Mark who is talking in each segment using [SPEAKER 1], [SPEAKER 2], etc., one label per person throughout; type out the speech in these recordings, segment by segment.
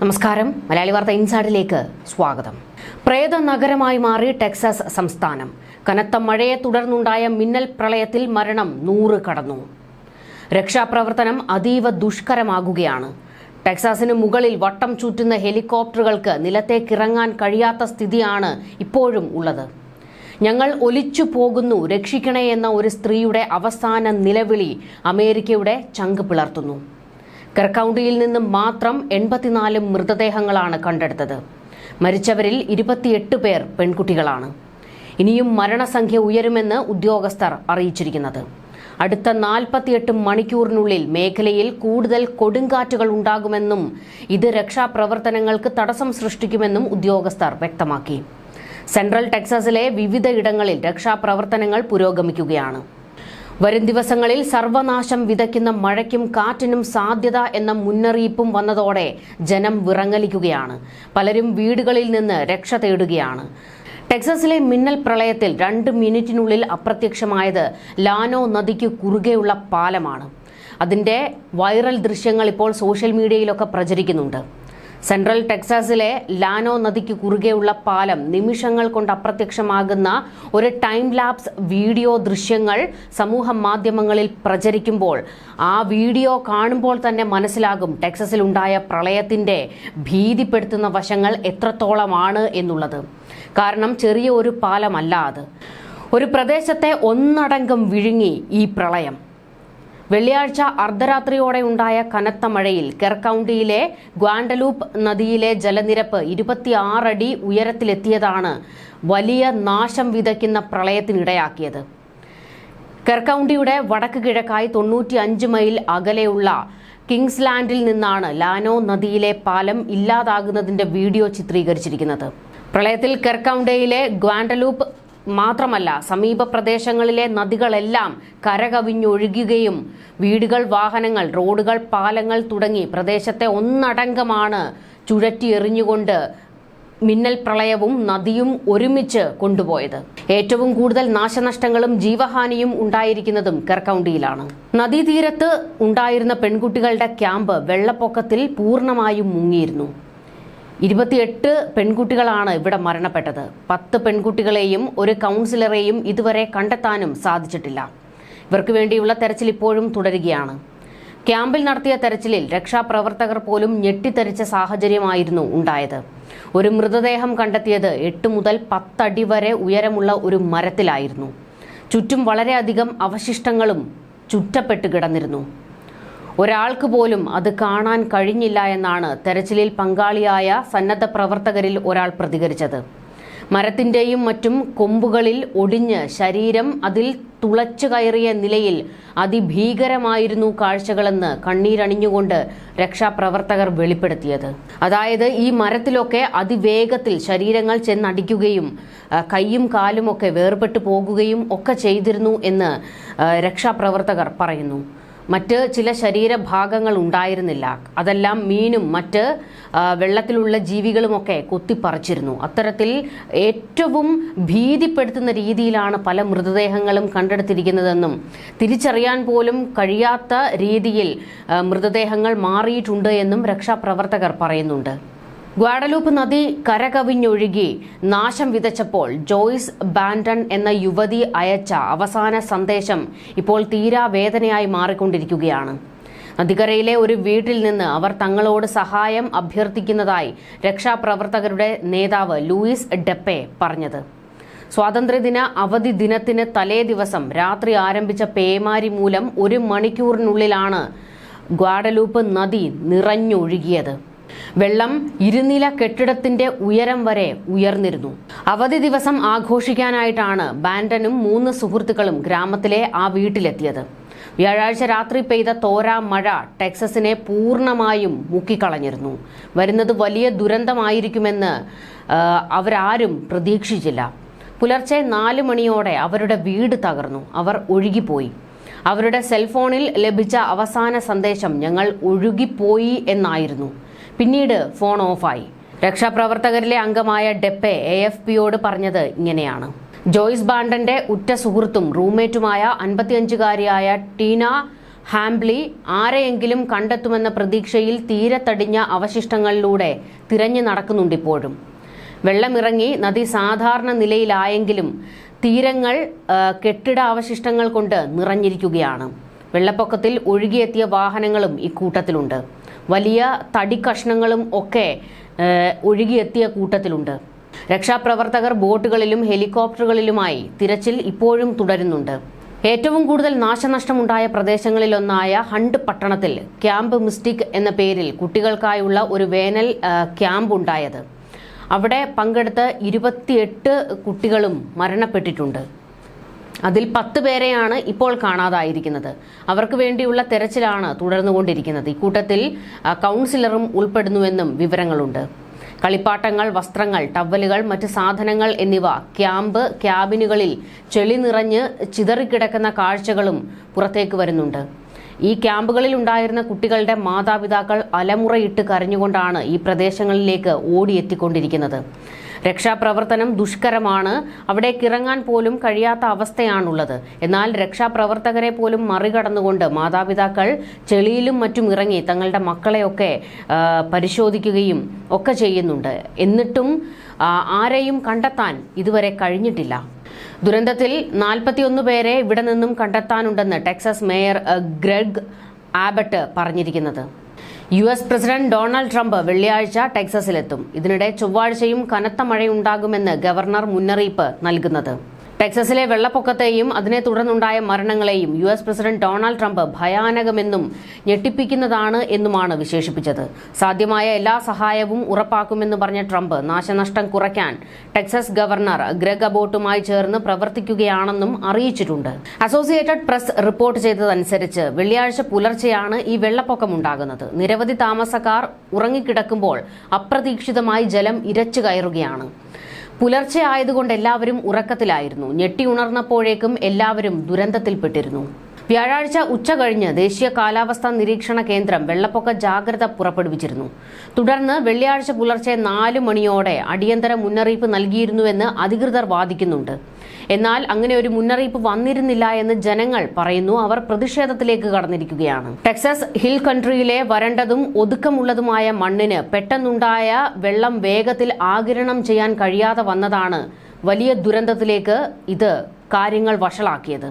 [SPEAKER 1] നമസ്കാരം. മലയാളി വാർത്ത ഇൻസൈഡിലേക്ക് സ്വാഗതം. പ്രേത നഗരമായി മാറി ടെക്സാസ് സംസ്ഥാനം. കനത്ത മഴയെ തുടർന്നുണ്ടായ മിന്നൽ പ്രളയത്തിൽ മരണം 100 കടന്നു. രക്ഷാപ്രവർത്തനം അതീവ ദുഷ്കരമാകുകയാണ്. ടെക്സാസിന് മുകളിൽ വട്ടം ചുറ്റുന്ന ഹെലികോപ്റ്ററുകൾക്ക് നിലത്തേക്കിറങ്ങാൻ കഴിയാത്ത സ്ഥിതിയാണ് ഇപ്പോഴും ഉള്ളത്. ഞങ്ങൾ ഒലിച്ചു പോകുന്നു, രക്ഷിക്കണേ എന്ന ഒരു സ്ത്രീയുടെ അവസാന നിലവിളി അമേരിക്കയുടെ ചങ്ക് പിളർത്തുന്നു. കെർകൗണ്ടിയിൽ നിന്ന് മാത്രം 84 മൃതദേഹങ്ങളാണ് കണ്ടെടുത്തത്. മരിച്ചവരിൽ 28 പേർ പെൺകുട്ടികളാണ്. ഇനിയും മരണസംഖ്യ ഉയരുമെന്ന് ഉദ്യോഗസ്ഥർ അറിയിച്ചിരിക്കുന്നത്. അടുത്ത 48 മണിക്കൂറിനുള്ളിൽ മേഖലയിൽ കൂടുതൽ കൊടുങ്കാറ്റുകൾ ഉണ്ടാകുമെന്നും ഇത് രക്ഷാപ്രവർത്തനങ്ങൾക്ക് തടസ്സം സൃഷ്ടിക്കുമെന്നും ഉദ്യോഗസ്ഥർ വ്യക്തമാക്കി. സെൻട്രൽ ടെക്സാസിലെ വിവിധ ഇടങ്ങളിൽ രക്ഷാപ്രവർത്തനങ്ങൾ പുരോഗമിക്കുകയാണ്. വരും ദിവസങ്ങളിൽ സർവനാശം വിതയ്ക്കുന്ന മഴയ്ക്കും കാറ്റിനും സാധ്യത എന്ന മുന്നറിയിപ്പും വന്നതോടെ ജനം വിറങ്ങലിക്കുകയാണ്. പലരും വീടുകളിൽ നിന്ന് രക്ഷ തേടുകയാണ്. ടെക്സാസിലെ മിന്നൽ പ്രളയത്തിൽ 2 മിനിറ്റിനുള്ളിൽ അപ്രത്യക്ഷമായത് ലാനോ നദിക്ക് കുറുകെയുള്ള പാലമാണ്. അതിന്റെ വൈറൽ ദൃശ്യങ്ങൾ ഇപ്പോൾ സോഷ്യൽ മീഡിയയിലൊക്കെ പ്രചരിക്കുന്നുണ്ട്. സെൻട്രൽ ടെക്സാസിലെ ലാനോ നദിക്ക് കുറുകെയുള്ള പാലം നിമിഷങ്ങൾ കൊണ്ട് അപ്രത്യക്ഷമാകുന്ന ഒരു ടൈം ലാപ്സ് വീഡിയോ ദൃശ്യങ്ങൾ സമൂഹ മാധ്യമങ്ങളിൽ പ്രചരിക്കുമ്പോൾ ആ വീഡിയോ കാണുമ്പോൾ തന്നെ മനസ്സിലാകും ടെക്സസിലുണ്ടായ പ്രളയത്തിന്റെ ഭീതിപ്പെടുത്തുന്ന വശങ്ങൾ എത്രത്തോളമാണ് എന്നുള്ളത്. കാരണം ചെറിയ ഒരു പാലമല്ല അത്. ഒരു പ്രദേശത്തെ ഒന്നടങ്കം വിഴുങ്ങി ഈ പ്രളയം. വെള്ളിയാഴ്ച അർദ്ധരാത്രിയോടെ ഉണ്ടായ കനത്ത മഴയിൽ കെർകൗണ്ടിയിലെ ഗ്വാൻഡലൂപ്പ് നദിയിലെ ജലനിരപ്പ് 26 അടി ഉയരത്തിലെത്തിയതാണ് വലിയ നാശം വിതയ്ക്കുന്ന പ്രളയത്തിനിടയാക്കിയത്. കെർകൗണ്ടിയുടെ വടക്ക് കിഴക്കായി 95 മൈൽ അകലെയുള്ള കിങ്സ്ലാൻഡിൽ നിന്നാണ് ലാനോ നദിയിലെ പാലം ഇല്ലാതാകുന്നതിന്റെ വീഡിയോ ചിത്രീകരിച്ചിരിക്കുന്നത്. പ്രളയത്തിൽ കെർകൗണ്ടിയിലെ ഗ്വാൻഡലൂപ്പ് മാത്രമല്ല, സമീപ പ്രദേശങ്ങളിലെ നദികളെല്ലാം കരകവിഞ്ഞൊഴുകുകയും വീടുകൾ, വാഹനങ്ങൾ, റോഡുകൾ, പാലങ്ങൾ തുടങ്ങി പ്രദേശത്തെ ഒന്നടങ്കമാണ് ചുഴറ്റി എറിഞ്ഞുകൊണ്ട് മിന്നൽ പ്രളയവും നദിയും ഒരുമിച്ച് കൊണ്ടുപോയത്. ഏറ്റവും കൂടുതൽ നാശനഷ്ടങ്ങളും ജീവഹാനിയും ഉണ്ടായിരിക്കുന്നതും കെർകൗണ്ടിയിലാണ്. നദീതീരത്ത് ഉണ്ടായിരുന്ന പെൺകുട്ടികളുടെ ക്യാമ്പ് വെള്ളപ്പൊക്കത്തിൽ പൂർണ്ണമായും മുങ്ങിയിരുന്നു. 28 പെൺകുട്ടികളാണ് ഇവിടെ മരണപ്പെട്ടത്. 10 പെൺകുട്ടികളെയും ഒരു കൗൺസിലറെയും ഇതുവരെ കണ്ടെത്താനും സാധിച്ചിട്ടില്ല. ഇവർക്ക് വേണ്ടിയുള്ള തെരച്ചിൽ ഇപ്പോഴും തുടരുകയാണ്. ക്യാമ്പിൽ നടത്തിയ തെരച്ചിലിൽ രക്ഷാപ്രവർത്തകർ പോലും ഞെട്ടിത്തെറിച്ച സാഹചര്യമായിരുന്നു ഉണ്ടായത്. ഒരു മൃതദേഹം കണ്ടെത്തിയത് 8 മുതൽ 10 അടി വരെ ഉയരമുള്ള ഒരു മരത്തിലായിരുന്നു. ചുറ്റും വളരെയധികം അവശിഷ്ടങ്ങളും ചുറ്റപ്പെട്ട് കിടന്നിരുന്നു. ഒരാൾക്ക് പോലും അത് കാണാൻ കഴിഞ്ഞില്ല എന്നാണ് തെരച്ചിലിൽ പങ്കാളിയായ സന്നദ്ധ പ്രവർത്തകരിൽ ഒരാൾ പ്രതികരിച്ചത്. മരത്തിന്റെയും മറ്റും കൊമ്പുകളിൽ ഒടിഞ്ഞ് ശരീരം അതിൽ തുളച്ചു കയറിയ നിലയിൽ അതിഭീകരമായിരുന്നു കാഴ്ചകളെന്ന് കണ്ണീരണിഞ്ഞുകൊണ്ട് രക്ഷാപ്രവർത്തകർ വെളിപ്പെടുത്തിയത്. അതായത് ഈ മരത്തിലൊക്കെ അതിവേഗത്തിൽ ശരീരങ്ങൾ ചെന്നടിക്കുകയും കൈയും കാലുമൊക്കെ വേർപെട്ടു പോകുകയും ഒക്കെ ചെയ്തിരുന്നു എന്ന് രക്ഷാപ്രവർത്തകർ പറയുന്നു. മറ്റ് ചില ശരീരഭാഗങ്ങൾ ഉണ്ടായിരുന്നില്ല. അതെല്ലാം മീനും മറ്റ് വെള്ളത്തിലുള്ള ജീവികളുമൊക്കെ കൊത്തിപ്പറിച്ചിരുന്നു. അത്തരത്തിൽ ഏറ്റവും ഭീതിപ്പെടുത്തുന്ന രീതിയിലാണ് പല മൃതദേഹങ്ങളും കണ്ടെടുത്തിരിക്കുന്നതെന്നും തിരിച്ചറിയാൻ പോലും കഴിയാത്ത രീതിയിൽ മൃതദേഹങ്ങൾ മാറിയിട്ടുണ്ട് എന്നും രക്ഷാപ്രവർത്തകർ പറയുന്നുണ്ട്. ഗ്വാഡലൂപ്പ് നദി കരകവിഞ്ഞൊഴുകി നാശം വിതച്ചപ്പോൾ ജോയ്സ് ബാൻഡൺ എന്ന യുവതി അയച്ച അവസാന സന്ദേശം ഇപ്പോൾ തീരാവേദനയായി മാറിക്കൊണ്ടിരിക്കുകയാണ്. നദിക്കരയിലെ ഒരു വീട്ടിൽ നിന്ന് അവർ തങ്ങളോട് സഹായം അഭ്യർത്ഥിക്കുന്നതായി രക്ഷാപ്രവർത്തകരുടെ നേതാവ് ലൂയിസ് ഡെപ്പെ പറഞ്ഞത്. സ്വാതന്ത്ര്യദിന അവധി ദിനത്തിന് തലേ ദിവസം രാത്രി ആരംഭിച്ച പേമാരി മൂലം 1 മണിക്കൂറിനുള്ളിലാണ് ഗ്വാഡലൂപ്പ് നദി നിറഞ്ഞൊഴുകിയത്. വെള്ളം ഇരുനില കെട്ടിടത്തിന്റെ ഉയരം വരെ ഉയർന്നിരുന്നു. അവധി ദിവസം ആഘോഷിക്കാനായിട്ടാണ് ബാൻഡനും 3 സുഹൃത്തുക്കളും ഗ്രാമത്തിലെ ആ വീട്ടിലെത്തിയത്. വ്യാഴാഴ്ച രാത്രി പെയ്ത തോരാ മഴ ടെക്സസിനെ പൂർണ്ണമായും മുക്കിക്കളഞ്ഞിരുന്നു. വരുന്നത് വലിയ ദുരന്തമായിരിക്കുമെന്ന് അവരാരും പ്രതീക്ഷിച്ചില്ല. പുലർച്ചെ 4 മണിയോടെ അവരുടെ വീട് തകർന്നു. അവർ ഒഴുകിപ്പോയി. അവരുടെ സെൽഫോണിൽ ലഭിച്ച അവസാന സന്ദേശം ഞങ്ങൾ ഒഴുകിപ്പോയി എന്നായിരുന്നു. പിന്നീട് ഫോൺ ഓഫായി. രക്ഷാപ്രവർത്തകരിലെ അംഗമായ ഡെപ്പെ AFPയോട് പറഞ്ഞത് ഇങ്ങനെയാണ്: ജോയ്സ് ബാൻഡന്റെ ഉറ്റ സുഹൃത്തും റൂംമേറ്റുമായ 55-കാരിയായ ടീന ഹാംബ്ലി ആരെയെങ്കിലും കണ്ടെത്തുമെന്ന പ്രതീക്ഷയിൽ തീരത്തടിഞ്ഞ അവശിഷ്ടങ്ങളിലൂടെ തിരഞ്ഞു നടക്കുന്നുണ്ടിപ്പോഴും. വെള്ളമിറങ്ങി നദി സാധാരണ നിലയിലായെങ്കിലും തീരങ്ങൾ കെട്ടിട അവശിഷ്ടങ്ങൾ കൊണ്ട് നിറഞ്ഞിരിക്കുകയാണ്. വെള്ളപ്പൊക്കത്തിൽ ഒഴുകിയെത്തിയ വാഹനങ്ങളും ഇക്കൂട്ടത്തിലുണ്ട്. വലിയ തടി കഷ്ണങ്ങളും ഒക്കെ ഒഴുകിയെത്തിയ കൂട്ടത്തിലുണ്ട്. രക്ഷാപ്രവർത്തകർ ബോട്ടുകളിലും ഹെലികോപ്റ്ററുകളിലുമായി തിരച്ചിൽ ഇപ്പോഴും തുടരുന്നുണ്ട്. ഏറ്റവും കൂടുതൽ നാശനഷ്ടമുണ്ടായ പ്രദേശങ്ങളിലൊന്നായ ഹണ്ട് പട്ടണത്തിൽ ക്യാമ്പ് മിസ്റ്റിക് എന്ന പേരിൽ കുട്ടികൾക്കായുള്ള ഒരു വേനൽ ക്യാമ്പ് ഉണ്ടായത്. അവിടെ പങ്കെടുത്ത 28 കുട്ടികളും മരണപ്പെട്ടിട്ടുണ്ട്. അതിൽ 10 പേരെയാണ് ഇപ്പോൾ കാണാതായിരിക്കുന്നത്. അവർക്ക് വേണ്ടിയുള്ള തെരച്ചിലാണ് തുടർന്നുകൊണ്ടിരിക്കുന്നത്. ഇക്കൂട്ടത്തിൽ കൗൺസിലറും ഉൾപ്പെടുന്നുവെന്നും വിവരങ്ങളുണ്ട്. കളിപ്പാട്ടങ്ങൾ, വസ്ത്രങ്ങൾ, ടവലുകൾ, മറ്റ് സാധനങ്ങൾ എന്നിവ ക്യാബിനുകളിൽ ചെളി നിറഞ്ഞ് ചിതറിക്കിടക്കുന്ന കാഴ്ചകളും പുറത്തേക്ക് വരുന്നുണ്ട്. ഈ ക്യാമ്പുകളിൽ ഉണ്ടായിരുന്ന കുട്ടികളുടെ മാതാപിതാക്കൾ അലമുറയിട്ട് കരഞ്ഞുകൊണ്ടാണ് ഈ പ്രദേശങ്ങളിലേക്ക് ഓടിയെത്തിക്കൊണ്ടിരിക്കുന്നത്. രക്ഷാപ്രവർത്തനം ദുഷ്കരമാണ്. അവിടേക്ക് ഇറങ്ങാൻ പോലും കഴിയാത്ത അവസ്ഥയാണുള്ളത്. എന്നാൽ രക്ഷാപ്രവർത്തകരെ പോലും മറികടന്നുകൊണ്ട് മാതാപിതാക്കൾ ചെളിയിലും മറ്റും ഇറങ്ങി തങ്ങളുടെ മക്കളെയൊക്കെ പരിശോധിക്കുകയും ഒക്കെ ചെയ്യുന്നുണ്ട്. എന്നിട്ടും ആരെയും കണ്ടെത്താൻ ഇതുവരെ കഴിഞ്ഞിട്ടില്ല. ദുരന്തത്തിൽ 41 പേരെ ഇവിടെ നിന്നും കണ്ടെത്താനുണ്ടെന്ന് ടെക്സസ് മേയർ ഗ്രെഗ് ആബട്ട് പറഞ്ഞിരിക്കുന്നത്. US പ്രസിഡന്റ് ഡൊണാൾഡ് ട്രംപ് വെള്ളിയാഴ്ച ടെക്സസിലെത്തും. ഇതിനിടെ ചൊവ്വാഴ്ചയും കനത്ത മഴയുണ്ടാകുമെന്ന് ഗവർണർ മുന്നറിയിപ്പ് നൽകുന്നത്. ടെക്സസിലെ വെള്ളപ്പൊക്കത്തെയും അതിനെ തുടർന്നുണ്ടായ മരണങ്ങളെയും US പ്രസിഡന്റ് ഡൊണാൾഡ് ട്രംപ് ഭയാനകമെന്നും ഞെട്ടിപ്പിക്കുന്നതാണ് എന്നുമാണ് വിശേഷിപ്പിച്ചത്. സാധ്യമായ എല്ലാ സഹായവും ഉറപ്പാക്കുമെന്ന് പറഞ്ഞ ട്രംപ് നാശനഷ്ടം കുറയ്ക്കാൻ ടെക്സസ് ഗവർണർ ഗ്രെഗ് അബോട്ടുമായി ചേർന്ന് പ്രവർത്തിക്കുകയാണെന്നും അറിയിച്ചിട്ടുണ്ട്. അസോസിയേറ്റഡ് പ്രസ് റിപ്പോർട്ട് ചെയ്തതനുസരിച്ച് വെള്ളിയാഴ്ച പുലർച്ചെയാണ് ഈ വെള്ളപ്പൊക്കമുണ്ടാകുന്നത്. നിരവധി താമസക്കാർ ഉറങ്ങിക്കിടക്കുമ്പോൾ അപ്രതീക്ഷിതമായി ജലം ഇരച്ചു കയറുകയാണ്. പുലർച്ചെ ആയതുകൊണ്ട് എല്ലാവരും ഉറക്കത്തിലായിരുന്നു. ഞെട്ടി ഉണർന്നപ്പോഴേക്കും എല്ലാവരും ദുരന്തത്തിൽപ്പെട്ടിരുന്നു. വ്യാഴാഴ്ച ഉച്ച കഴിഞ്ഞ് ദേശീയ കാലാവസ്ഥാ നിരീക്ഷണ കേന്ദ്രം വെള്ളപ്പൊക്ക ജാഗ്രത പുറപ്പെടുവിച്ചിരുന്നു. തുടർന്ന് വെള്ളിയാഴ്ച പുലർച്ചെ 4 മണിയോടെ അടിയന്തര മുന്നറിയിപ്പ് നൽകിയിരുന്നുവെന്ന് അധികൃതർ വാദിക്കുന്നുണ്ട്. എന്നാൽ അങ്ങനെ ഒരു മുന്നറിയിപ്പ് വന്നിരുന്നില്ല എന്ന് ജനങ്ങൾ പറയുന്നു. അവർ പ്രതിഷേധത്തിലേക്ക് കടന്നിരിക്കുകയാണ്. ടെക്സസ് ഹിൽ കൺട്രിയിലെ വരണ്ടതും ഒതുക്കമുള്ളതുമായ മണ്ണിന് പെട്ടെന്നുണ്ടായ വെള്ളം വേഗത്തിൽ ആഗിരണം ചെയ്യാൻ കഴിയാതെ വന്നതാണ് വലിയ ദുരന്തത്തിലേക്ക് ഇത് കാര്യങ്ങൾ വഷളാക്കിയത്.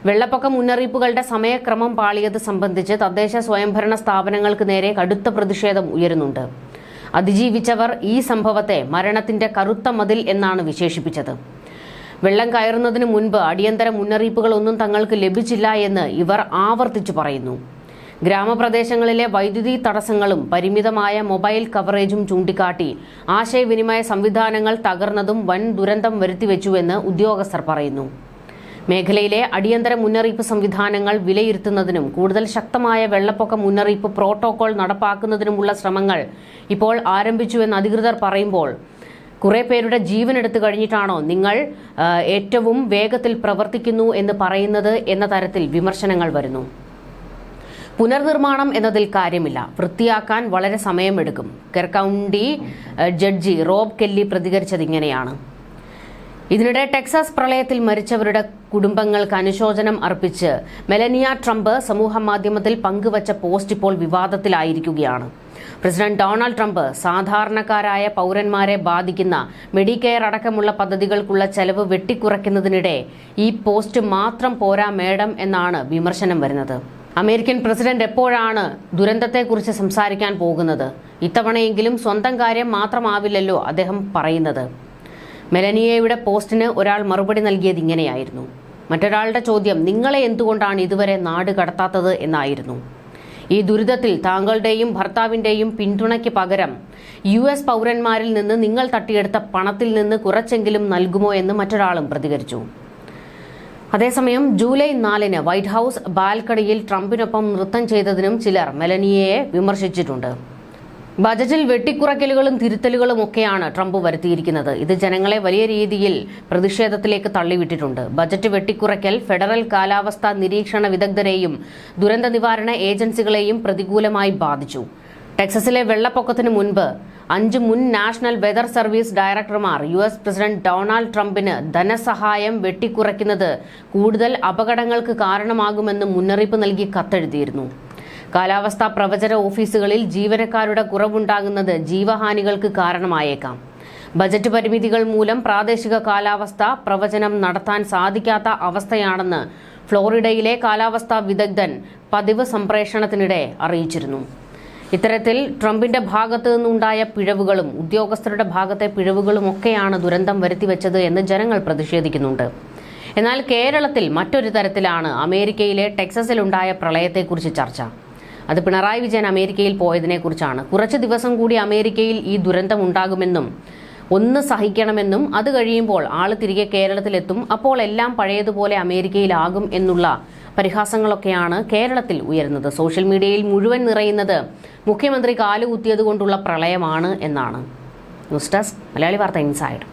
[SPEAKER 1] വെള്ളപ്പൊക്ക മുന്നറിയിപ്പുകളുടെ സമയക്രമം പാളിയത് സംബന്ധിച്ച് തദ്ദേശ സ്വയംഭരണ സ്ഥാപനങ്ങൾക്ക് നേരെ കടുത്ത പ്രതിഷേധം ഉയരുന്നുണ്ട്. അതിജീവിച്ചവർ ഈ സംഭവത്തെ മരണത്തിന്റെ കറുത്ത മതിൽ എന്നാണ് വിശേഷിപ്പിച്ചത്. വെള്ളം കയറുന്നതിന് മുൻപ് അടിയന്തര മുന്നറിയിപ്പുകളൊന്നും തങ്ങൾക്ക് ലഭിച്ചില്ല എന്ന് ഇവർ ആവർത്തിച്ചു പറയുന്നു. ഗ്രാമപ്രദേശങ്ങളിലെ വൈദ്യുതി തടസ്സങ്ങളും പരിമിതമായ മൊബൈൽ കവറേജും ചൂണ്ടിക്കാട്ടി ആശയവിനിമയ സംവിധാനങ്ങൾ തകർന്നതും വൻ ദുരന്തം വരുത്തിവെച്ചുവെന്ന് ഉദ്യോഗസ്ഥർ പറയുന്നു. മേഖലയിലെ അടിയന്തര മുന്നറിയിപ്പ് സംവിധാനങ്ങൾ വിലയിരുത്തുന്നതിനും കൂടുതൽ ശക്തമായ വെള്ളപ്പൊക്ക മുന്നറിയിപ്പ് പ്രോട്ടോകോൾ നടപ്പാക്കുന്നതിനുമുള്ള ശ്രമങ്ങൾ ഇപ്പോൾ ആരംഭിച്ചുവെന്ന് അധികൃതർ പറയുമ്പോൾ കുറെ പേരുടെ ജീവൻ എടുത്തു കഴിഞ്ഞിട്ടാണോ നിങ്ങൾ ഏറ്റവും വേഗത്തിൽ പ്രവർത്തിക്കുന്നു എന്ന് പറയുന്നത് എന്ന തരത്തിൽ വിമർശനങ്ങൾ വരുന്നു. പുനർനിർമ്മാണം എന്നതിൽ കാര്യമില്ല, വൃത്തിയാക്കാൻ വളരെ സമയമെടുക്കും. Kerr county judge Rob Kelly പ്രതികരിച്ചത് ഇങ്ങനെയാണ്. ഇതിനിടെ ടെക്സാസ് പ്രളയത്തിൽ മരിച്ചവരുടെ കുടുംബങ്ങൾക്ക് അനുശോചനം അർപ്പിച്ച് മെലനിയ ട്രംപ് സമൂഹമാധ്യമത്തിൽ പങ്കുവച്ച പോസ്റ്റ് ഇപ്പോൾ വിവാദത്തിലായിരിക്കുകയാണ്. പ്രസിഡന്റ് ഡൊണാൾഡ് ട്രംപ് സാധാരണക്കാരായ പൗരന്മാരെ ബാധിക്കുന്ന മെഡിക്കെയർ അടക്കമുള്ള പദ്ധതികൾക്കുള്ള ചെലവ് വെട്ടിക്കുറയ്ക്കുന്നതിനിടെ ഈ പോസ്റ്റ് മാത്രം പോരാ മേഡം എന്നാണ് വിമർശനം വരുന്നത്. അമേരിക്കൻ പ്രസിഡന്റ് എപ്പോഴാണ് ദുരന്തത്തെക്കുറിച്ച് സംസാരിക്കാൻ പോകുന്നത്? ഇത്തവണയെങ്കിലും സ്വന്തം കാര്യം മാത്രമാവില്ലല്ലോ അദ്ദേഹം പറയുന്നത്. മെലനിയയുടെ പോസ്റ്റിന് ഒരാൾ മറുപടി നൽകിയത് ഇങ്ങനെയായിരുന്നു. മറ്റൊരാളുടെ ചോദ്യം നിങ്ങളെ എന്തുകൊണ്ടാണ് ഇതുവരെ നാട് കടത്താത്തത് എന്നായിരുന്നു. ഈ ദുരിതത്തിൽ താങ്കളുടെയും ഭർത്താവിന്റെയും പിന്തുണയ്ക്ക് പകരം US പൗരന്മാരിൽ നിന്ന് നിങ്ങൾ തട്ടിയെടുത്ത പണത്തിൽ നിന്ന് കുറച്ചെങ്കിലും നൽകുമോ എന്ന് മറ്റൊരാളും പ്രതികരിച്ചു. അതേസമയം ജൂലൈ 4 വൈറ്റ് ഹൌസ് ബാൽക്കണിയിൽ ട്രംപിനൊപ്പം നൃത്തം ചെയ്തതിനും ചിലർ മെലനിയയെ വിമർശിച്ചിട്ടുണ്ട്. ബജറ്റിൽ വെട്ടിക്കുറയ്ക്കലുകളും തിരുത്തലുകളും ഒക്കെയാണ് ട്രംപ് വരുത്തിയിരിക്കുന്നത്. ഇത് ജനങ്ങളെ വലിയ രീതിയിൽ പ്രതിഷേധത്തിലേക്ക് തള്ളിവിട്ടിട്ടുണ്ട്. ബജറ്റ് വെട്ടിക്കുറയ്ക്കൽ ഫെഡറൽ കാലാവസ്ഥാ നിരീക്ഷണ വിദഗ്ധരെയും ദുരന്ത നിവാരണ ഏജൻസികളെയും പ്രതികൂലമായി ബാധിച്ചു. ടെക്സസിലെ വെള്ളപ്പൊക്കത്തിന് മുൻപ് 5 മുൻ നാഷണൽ വെതർ സർവീസ് ഡയറക്ടർമാർ US പ്രസിഡന്റ് ഡൊണാൾഡ് ട്രംപിന് ധനസഹായം വെട്ടിക്കുറയ്ക്കുന്നത് കൂടുതൽ അപകടങ്ങൾക്ക് കാരണമാകുമെന്ന് മുന്നറിയിപ്പ് നൽകി കത്തെഴുതിയിരുന്നു. കാലാവസ്ഥാ പ്രവചന ഓഫീസുകളിൽ ജീവനക്കാരുടെ കുറവുണ്ടാകുന്നത് ജീവഹാനികൾക്ക് കാരണമായേക്കാം. ബജറ്റ് പരിമിതികൾ മൂലം പ്രാദേശിക കാലാവസ്ഥ പ്രവചനം നടത്താൻ സാധിക്കാത്ത അവസ്ഥയാണെന്ന് ഫ്ലോറിഡയിലെ കാലാവസ്ഥാ വിദഗ്ധൻ പതിവ് സംപ്രേഷണത്തിനിടെ അറിയിച്ചിരുന്നു. ഇത്തരത്തിൽ ട്രംപിന്റെ ഭാഗത്തു നിന്നുണ്ടായ പിഴവുകളും ഉദ്യോഗസ്ഥരുടെ ഭാഗത്തെ പിഴവുകളുമൊക്കെയാണ് ദുരന്തം വരുത്തിവെച്ചത് എന്ന് ജനങ്ങൾ പ്രതിഷേധിക്കുന്നുണ്ട്. എന്നാൽ കേരളത്തിൽ മറ്റൊരു തരത്തിലാണ് അമേരിക്കയിലെ ടെക്സസിലുണ്ടായ പ്രളയത്തെക്കുറിച്ച് ചർച്ച. അത് പിണറായി വിജയൻ അമേരിക്കയിൽ പോയതിനെക്കുറിച്ചാണ്. കുറച്ച് ദിവസം കൂടി അമേരിക്കയിൽ ഈ ദുരന്തം ഉണ്ടാകുമെന്നും ഒന്ന് സഹിക്കണമെന്നും അത് കഴിയുമ്പോൾ ആള് തിരികെ കേരളത്തിലെത്തും, അപ്പോൾ എല്ലാം പഴയതുപോലെ അമേരിക്കയിലാകും എന്നുള്ള പരിഹാസങ്ങളൊക്കെയാണ് കേരളത്തിൽ ഉയരുന്നത്. സോഷ്യൽ മീഡിയയിൽ മുഴുവൻ നിറയുന്നത് മുഖ്യമന്ത്രി കാലുകുത്തിയത് കൊണ്ടുള്ള പ്രളയമാണ് എന്നാണ്. ന്യൂസ് ഡെസ്ക് മലയാളി വാർത്ത ഇൻസൈഡ്.